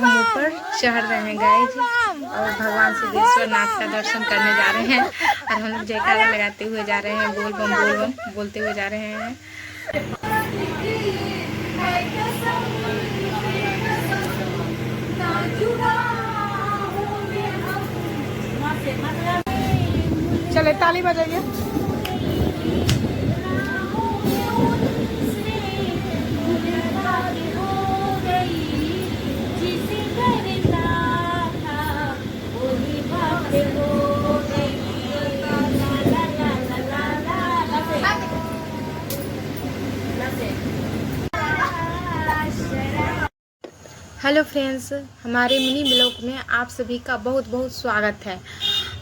अब हम ऊपर चढ़ रहे हैं गाइज और भगवान सिद्धेश्वर नाथ का दर्शन करने जा रहे हैं और हम लोग जयकारा लगाते हुए जा रहे हैं, बोल बम बोलते हुए जा रहे हैं। चले ताली बजाइए। हेलो फ्रेंड्स, हमारे मिनी ब्लॉग में आप सभी का बहुत बहुत स्वागत है।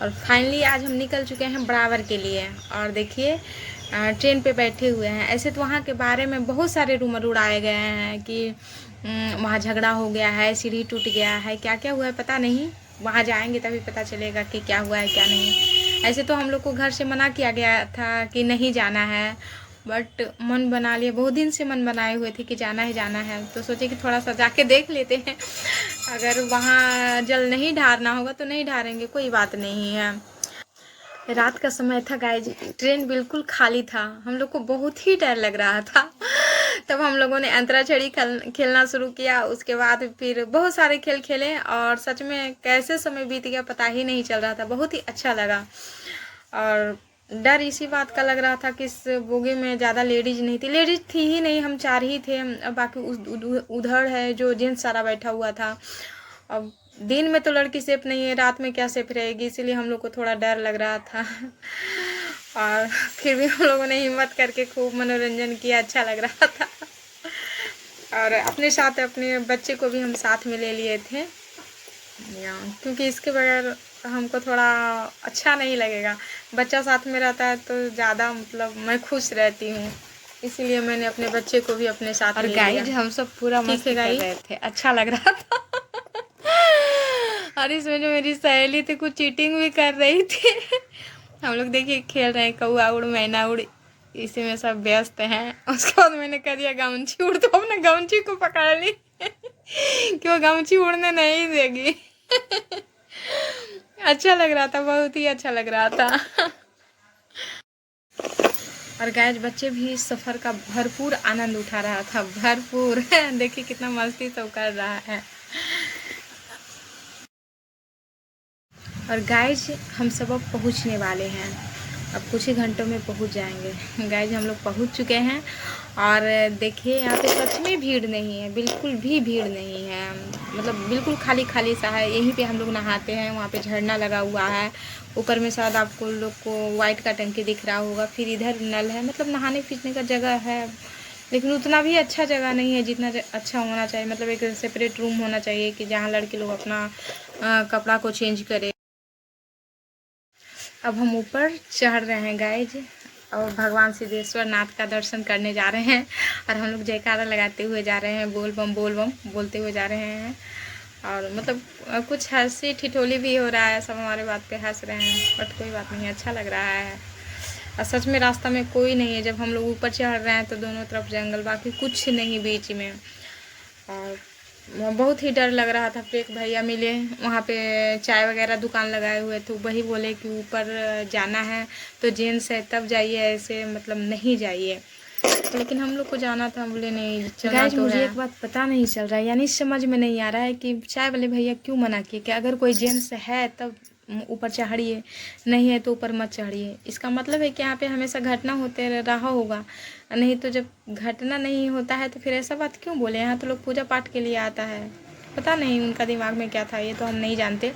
और फाइनली आज हम निकल चुके हैं बराबर के लिए और देखिए ट्रेन पे बैठे हुए हैं। ऐसे तो वहाँ के बारे में बहुत सारे रूमर उड़ाए गए हैं कि वहाँ झगड़ा हो गया है, सीढ़ी टूट गया है, क्या क्या हुआ है पता नहीं। वहाँ जाएंगे तभी पता चलेगा कि क्या हुआ है क्या नहीं। ऐसे तो हम लोग को घर से मना किया गया था कि नहीं जाना है, बट मन बना लिया। बहुत दिन से मन बनाए हुए थे कि जाना ही जाना है, तो सोचे कि थोड़ा सा जाके देख लेते हैं। अगर वहाँ जल नहीं ढारना होगा तो नहीं ढारेंगे, कोई बात नहीं है। रात का समय था गाइज, ट्रेन बिल्कुल खाली था। हम लोग को बहुत ही डर लग रहा था। तब हम लोगों ने अंतराक्षरी खेलना शुरू किया। उसके बाद फिर बहुत सारे खेल खेले और सच में कैसे समय बीत गया पता ही नहीं चल रहा था। बहुत ही अच्छा लगा। और डर इसी बात का लग रहा था कि इस बोगी में ज़्यादा लेडीज नहीं थी। लेडीज थी ही नहीं, हम 4 ही थे। बाकी उधर है जो जेंट्स सारा बैठा हुआ था। अब दिन में तो लड़की सेफ नहीं है, रात में क्या सेफ रहेगी, इसीलिए हम लोग को थोड़ा डर लग रहा था। और फिर भी हम लोगों ने हिम्मत करके खूब मनोरंजन किया, अच्छा लग रहा था। और अपने साथ अपने बच्चे को भी हम साथ में ले लिए थे, क्योंकि इसके बगैर हमको थोड़ा अच्छा नहीं लगेगा। बच्चा साथ में रहता है तो ज़्यादा मतलब मैं खुश रहती हूँ, इसीलिए मैंने अपने बच्चे को भी अपने साथ ले लिया। और गाइज हम सब पूरा मस्ती कर रहे थे, अच्छा लग रहा था। और इसमें जो मेरी सहेली थी कुछ चीटिंग भी कर रही थी। हम लोग देखिए खेल रहे हैं कौआ उड़ मैना उड़, इसी में सब व्यस्त हैं। उसके बाद मैंने कह दिया गमछी उड़, तो अपने गमछी को पकड़ ली कि वो गमछी उड़ने नहीं देगी। अच्छा लग रहा था, बहुत ही अच्छा लग रहा था। और गाइस बच्चे भी इस सफ़र का भरपूर आनंद उठा रहा था, भरपूर। देखिए कितना मस्ती सब कर रहा है। और गाइस हम सब अब पहुंचने वाले हैं, अब कुछ ही घंटों में पहुंच जाएंगे। गाइस हम लोग पहुंच चुके हैं और देखिए यहाँ पे सच में भीड़ नहीं है, बिल्कुल भी भीड़ नहीं है। मतलब बिल्कुल खाली खाली सा है। यहीं पे हम लोग नहाते हैं, वहाँ पे झरना लगा हुआ है। ऊपर में शायद आपको लोग को वाइट का टंकी दिख रहा होगा। फिर इधर नल है, मतलब नहाने फिरने का जगह है, लेकिन उतना भी अच्छा जगह नहीं है जितना अच्छा होना चाहिए। मतलब एक सेपरेट रूम होना चाहिए कि जहाँ लड़के लोग अपना कपड़ा को चेंज करें। अब हम ऊपर चढ़ रहे हैं गाइज और भगवान सिद्धेश्वर नाथ का दर्शन करने जा रहे हैं और हम लोग जयकारा लगाते हुए जा रहे हैं, बोल बम बोलते हुए जा रहे हैं। और मतलब कुछ हंसी ठिठोली भी हो रहा है, सब हमारे बात पे हंस रहे हैं, बट कोई बात नहीं, अच्छा लग रहा है। और सच में रास्ता में कोई नहीं है। जब हम लोग ऊपर चढ़ रहे हैं तो दोनों तरफ जंगल, बाकी कुछ नहीं बीच में। और बहुत ही डर लग रहा था। फिर एक भैया मिले, वहाँ पे चाय वगैरह दुकान लगाए हुए थे, वही बोले कि ऊपर जाना है तो जेंट्स है तब जाइए, ऐसे मतलब नहीं जाइए। लेकिन हम लोग को जाना था, बोले नहीं चलना तो मुझे एक बात पता नहीं चल रहा है, यानी समझ में नहीं आ रहा है कि चाय वाले भैया क्यों मना किए कि अगर कोई जेंट्स है तब ऊपर चढ़िए, नहीं है तो ऊपर मत चढ़िए। इसका मतलब है कि यहाँ पे हमेशा घटना होते रहा होगा, नहीं तो जब घटना नहीं होता है तो फिर ऐसा बात क्यों बोले। यहाँ तो लोग पूजा पाठ के लिए आता है, पता नहीं उनका दिमाग में क्या था, ये तो हम नहीं जानते।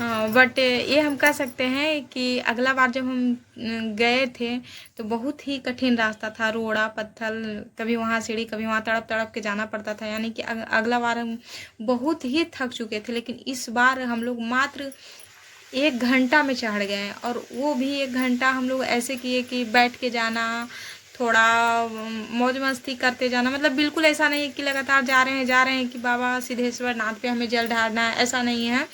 बट ये हम कह सकते हैं कि अगला बार जब हम गए थे तो बहुत ही कठिन रास्ता था, रोड़ा पत्थर, कभी वहाँ सीढ़ी कभी वहाँ तड़प तड़प के जाना पड़ता था। यानी कि अगला बार हम बहुत ही थक चुके थे, लेकिन इस बार हम लोग मात्र 1 घंटा में चढ़ गए। और वो भी 1 घंटा हम लोग ऐसे किए कि बैठ के जाना, थोड़ा मौज मस्ती करते जाना। मतलब बिल्कुल ऐसा नहीं है कि लगातार जा रहे हैं कि बाबा सिद्धेश्वर नाथ पे हमें जल ढारना है, ऐसा नहीं है।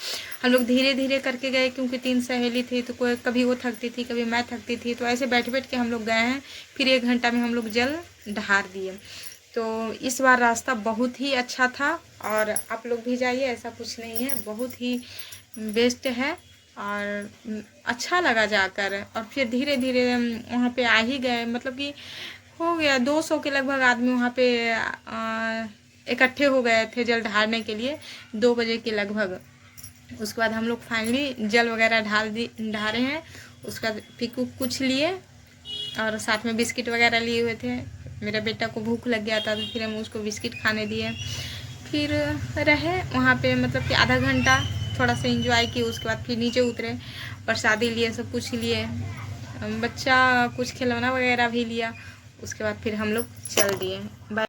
हम लोग धीरे धीरे करके गए, क्योंकि 3 सहेली थी तो कोई कभी वो थकती थी कभी मैं थकती थी, तो ऐसे बैठ बैठ के हम लोग गए हैं। फिर 1 घंटा में हम लोग जल ढार दिए। तो इस बार रास्ता बहुत ही अच्छा था और आप लोग भी जाइए, ऐसा कुछ नहीं है, बहुत ही बेस्ट है और अच्छा लगा जाकर। और फिर धीरे धीरे वहाँ पे आ ही गए, मतलब कि हो गया 200 के लगभग आदमी वहाँ पे इकट्ठे हो गए थे जल ढारने के लिए 2 बजे के लगभग। उसके बाद हम लोग फाइनली जल वगैरह ढारे हैं। उसके बाद फिर कुछ लिए और साथ में बिस्किट वगैरह लिए हुए थे। मेरा बेटा को भूख लग गया था तो फिर हम उसको बिस्किट खाने दिए। फिर रहे वहाँ पे, मतलब कि आधा घंटा थोड़ा सा एंजॉय किए। उसके बाद फिर नीचे उतरे, प्रसादी लिए, सब कुछ लिए, बच्चा कुछ खिलौना वगैरह भी लिया। उसके बाद फिर हम लोग चल दिए।